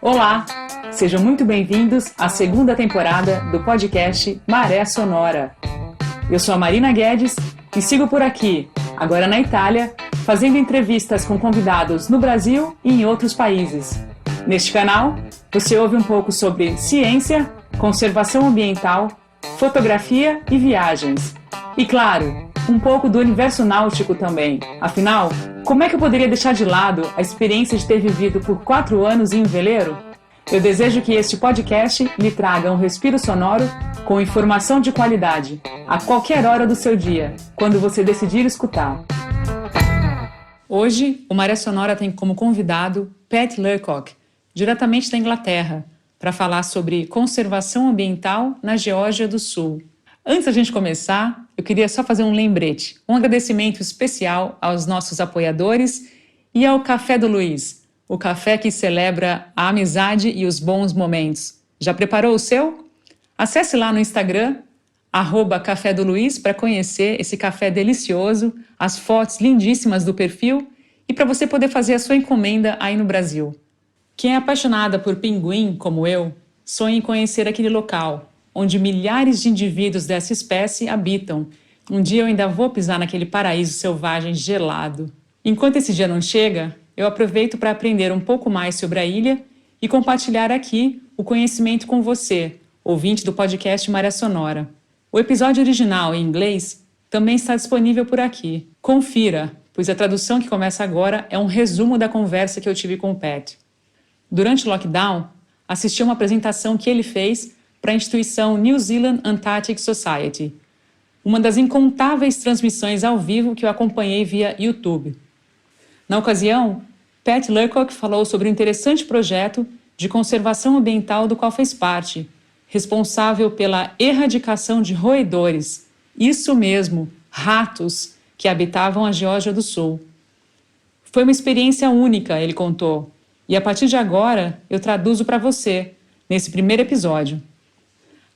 Olá, sejam muito bem-vindos à segunda temporada do podcast Maré Sonora. Eu sou a Marina Guedes e sigo por aqui, agora na Itália, fazendo entrevistas com convidados no Brasil e em outros países. Neste canal, você ouve um pouco sobre ciência, conservação ambiental, fotografia e viagens. E claro, um pouco do universo náutico também. Afinal, como é que eu poderia deixar de lado a experiência de ter vivido por 4 anos em um veleiro? Eu desejo que este podcast lhe traga um respiro sonoro com informação de qualidade, a qualquer hora do seu dia, quando você decidir escutar. Hoje, o Maré Sonora tem como convidado Pat Leacock, diretamente da Inglaterra, para falar sobre conservação ambiental na Geórgia do Sul. Antes da gente começar, eu queria só fazer um lembrete, um agradecimento especial aos nossos apoiadores e ao Café do Luiz, o café que celebra a amizade e os bons momentos. Já preparou o seu? Acesse lá no Instagram, @Café do Luiz, para conhecer esse café delicioso, as fotos lindíssimas do perfil e para você poder fazer a sua encomenda aí no Brasil. Quem é apaixonada por pinguim, como eu, sonha em conhecer aquele local, onde milhares de indivíduos dessa espécie habitam. Um dia eu ainda vou pisar naquele paraíso selvagem gelado. Enquanto esse dia não chega, eu aproveito para aprender um pouco mais sobre a ilha e compartilhar aqui o conhecimento com você, ouvinte do podcast Maré Sonora. O episódio original em inglês também está disponível por aqui. Confira, pois a tradução que começa agora é um resumo da conversa que eu tive com o Pat. Durante o lockdown, assisti a uma apresentação que ele fez para a instituição New Zealand Antarctic Society, uma das incontáveis transmissões ao vivo que eu acompanhei via YouTube. Na ocasião, Pat Leacock falou sobre um interessante projeto de conservação ambiental do qual fez parte, responsável pela erradicação de roedores, isso mesmo, ratos, que habitavam a Geórgia do Sul. Foi uma experiência única, ele contou, e a partir de agora eu traduzo para você, nesse primeiro episódio.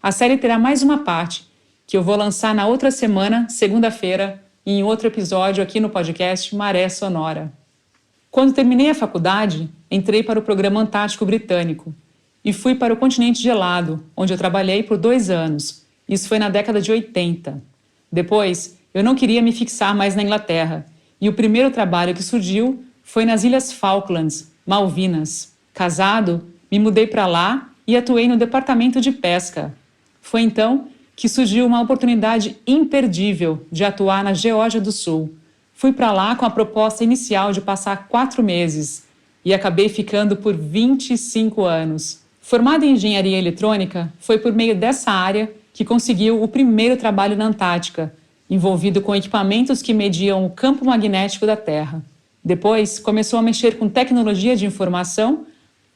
A série terá mais uma parte, que eu vou lançar na outra semana, segunda-feira, em outro episódio aqui no podcast Maré Sonora. Quando terminei a faculdade, entrei para o Programa Antártico Britânico e fui para o continente gelado, onde eu trabalhei por 2 anos. Isso foi na década de 80. Depois, eu não queria me fixar mais na Inglaterra e o primeiro trabalho que surgiu foi nas Ilhas Falklands, Malvinas. Casado, me mudei para lá e atuei no departamento de pesca. Foi então que surgiu uma oportunidade imperdível de atuar na Geórgia do Sul. Fui para lá com a proposta inicial de passar 4 meses e acabei ficando por 25 anos. Formado em engenharia eletrônica, foi por meio dessa área que conseguiu o primeiro trabalho na Antártica, envolvido com equipamentos que mediam o campo magnético da Terra. Depois, começou a mexer com tecnologia de informação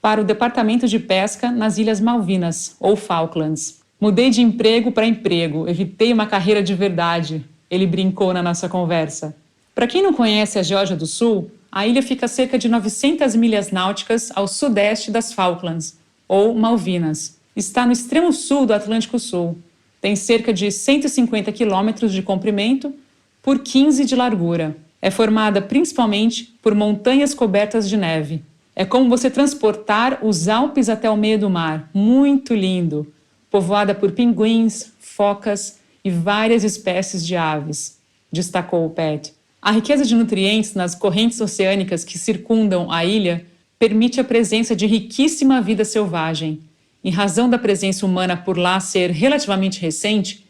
para o Departamento de Pesca nas Ilhas Malvinas, ou Falklands. Mudei de emprego para emprego, evitei uma carreira de verdade, ele brincou na nossa conversa. Para quem não conhece a Geórgia do Sul, a ilha fica a cerca de 900 milhas náuticas ao sudeste das Falklands, ou Malvinas. Está no extremo sul do Atlântico Sul. Tem cerca de 150 quilômetros de comprimento por 15 de largura. É formada principalmente por montanhas cobertas de neve. É como você transportar os Alpes até o meio do mar. Muito lindo. Povoada por pinguins, focas e várias espécies de aves, destacou o Pat. A riqueza de nutrientes nas correntes oceânicas que circundam a ilha permite a presença de riquíssima vida selvagem. Em razão da presença humana por lá ser relativamente recente,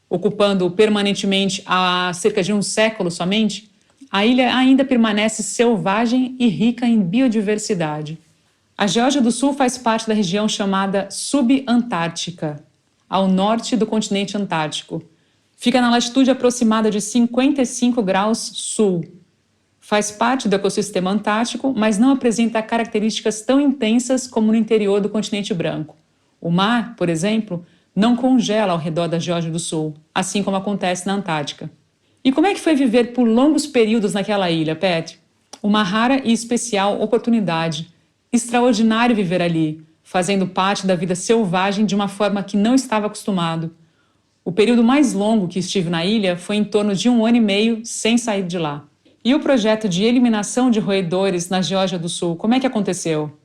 ocupando permanentemente há cerca de um século somente, a ilha ainda permanece selvagem e rica em biodiversidade. A Geórgia do Sul faz parte da região chamada Subantártica, ao norte do continente antártico. Fica na latitude aproximada de 55 graus sul. Faz parte do ecossistema antártico, mas não apresenta características tão intensas como no interior do continente branco. O mar, por exemplo, não congela ao redor da Geórgia do Sul, assim como acontece na Antártica. E como é que foi viver por longos períodos naquela ilha, Pat? Uma rara e especial oportunidade. Extraordinário viver ali, fazendo parte da vida selvagem de uma forma que não estava acostumado. O período mais longo que estive na ilha foi em torno de 1 ano e meio sem sair de lá. E o projeto de eliminação de roedores na Geórgia do Sul, como é que aconteceu?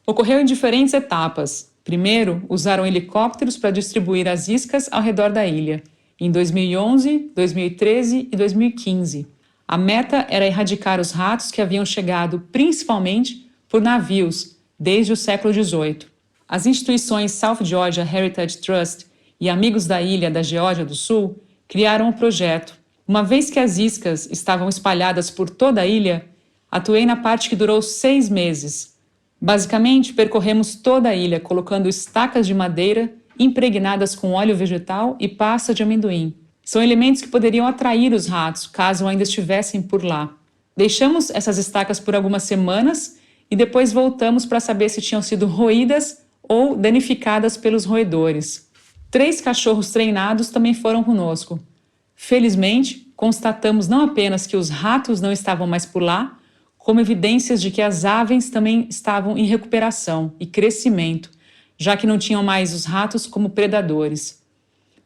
Ocorreu em diferentes etapas. Primeiro, usaram helicópteros para distribuir as iscas ao redor da ilha, em 2011, 2013 e 2015. A meta era erradicar os ratos que haviam chegado principalmente por navios desde o século XVIII. As instituições South Georgia Heritage Trust e Amigos da Ilha da Geórgia do Sul criaram o projeto. Uma vez que as iscas estavam espalhadas por toda a ilha, atuei na parte que durou 6 meses. Basicamente, percorremos toda a ilha colocando estacas de madeira impregnadas com óleo vegetal e pasta de amendoim. São elementos que poderiam atrair os ratos, caso ainda estivessem por lá. Deixamos essas estacas por algumas semanas e depois voltamos para saber se tinham sido roídas ou danificadas pelos roedores. 3 cachorros treinados também foram conosco. Felizmente, constatamos não apenas que os ratos não estavam mais por lá, como evidências de que as aves também estavam em recuperação e crescimento, já que não tinham mais os ratos como predadores.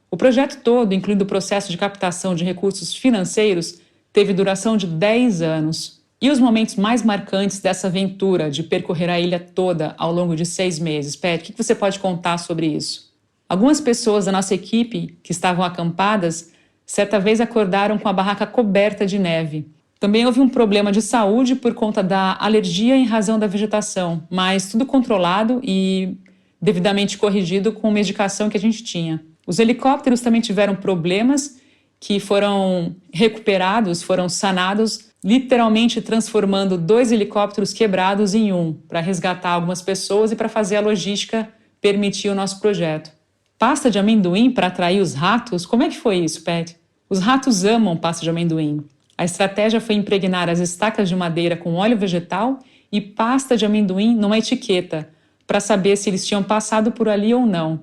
O projeto todo, incluindo o processo de captação de recursos financeiros, teve duração de 10 anos. E os momentos mais marcantes dessa aventura de percorrer a ilha toda ao longo de 6 meses? Pat, o que você pode contar sobre isso? Algumas pessoas da nossa equipe que estavam acampadas, certa vez acordaram com a barraca coberta de neve. Também houve um problema de saúde por conta da alergia em razão da vegetação, mas tudo controlado e devidamente corrigido com medicação que a gente tinha. Os helicópteros também tiveram problemas que foram recuperados, foram sanados, literalmente transformando 2 helicópteros quebrados em um, para resgatar algumas pessoas e para fazer a logística permitir o nosso projeto. Pasta de amendoim para atrair os ratos? Como é que foi isso, Pat? Os ratos amam pasta de amendoim. A estratégia foi impregnar as estacas de madeira com óleo vegetal e pasta de amendoim numa etiqueta, para saber se eles tinham passado por ali ou não.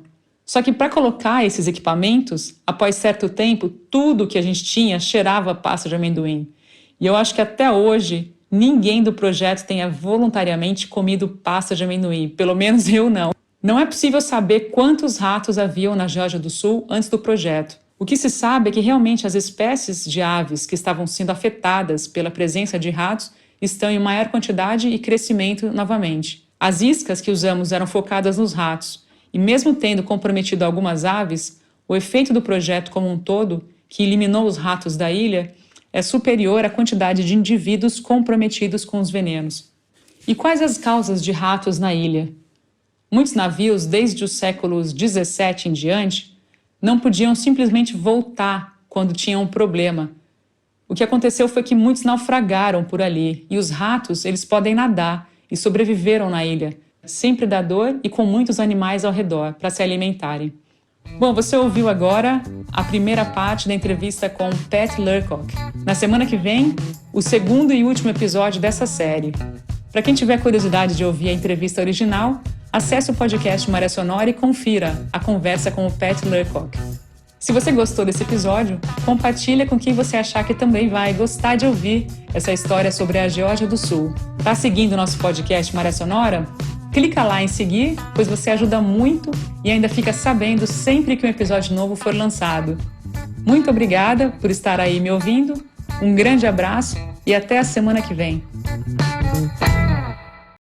Só que para colocar esses equipamentos, após certo tempo, tudo que a gente tinha cheirava pasta de amendoim. E eu acho que até hoje, ninguém do projeto tenha voluntariamente comido pasta de amendoim, pelo menos eu não. Não é possível saber quantos ratos haviam na Geórgia do Sul antes do projeto. O que se sabe é que realmente as espécies de aves que estavam sendo afetadas pela presença de ratos estão em maior quantidade e crescimento novamente. As iscas que usamos eram focadas nos ratos, e mesmo tendo comprometido algumas aves, o efeito do projeto como um todo, que eliminou os ratos da ilha, é superior à quantidade de indivíduos comprometidos com os venenos. E quais as causas de ratos na ilha? Muitos navios, desde os séculos 17 em diante, não podiam simplesmente voltar quando tinham um problema. O que aconteceu foi que muitos naufragaram por ali, e os ratos, eles podem nadar e sobreviveram na ilha, sem predador e com muitos animais ao redor para se alimentarem. Bom, você ouviu agora a primeira parte da entrevista com Pat Lercock. Na semana que vem, o segundo e último episódio dessa série. Para quem tiver curiosidade de ouvir a entrevista original, acesse o podcast Maré Sonora e confira a conversa com o Pat Lercock. Se você gostou desse episódio, compartilha com quem você achar que também vai gostar de ouvir essa história sobre a Geórgia do Sul. Tá seguindo o nosso podcast Maré Sonora? Clica lá em seguir, pois você ajuda muito e ainda fica sabendo sempre que um episódio novo for lançado. Muito obrigada por estar aí me ouvindo, um grande abraço e até a semana que vem.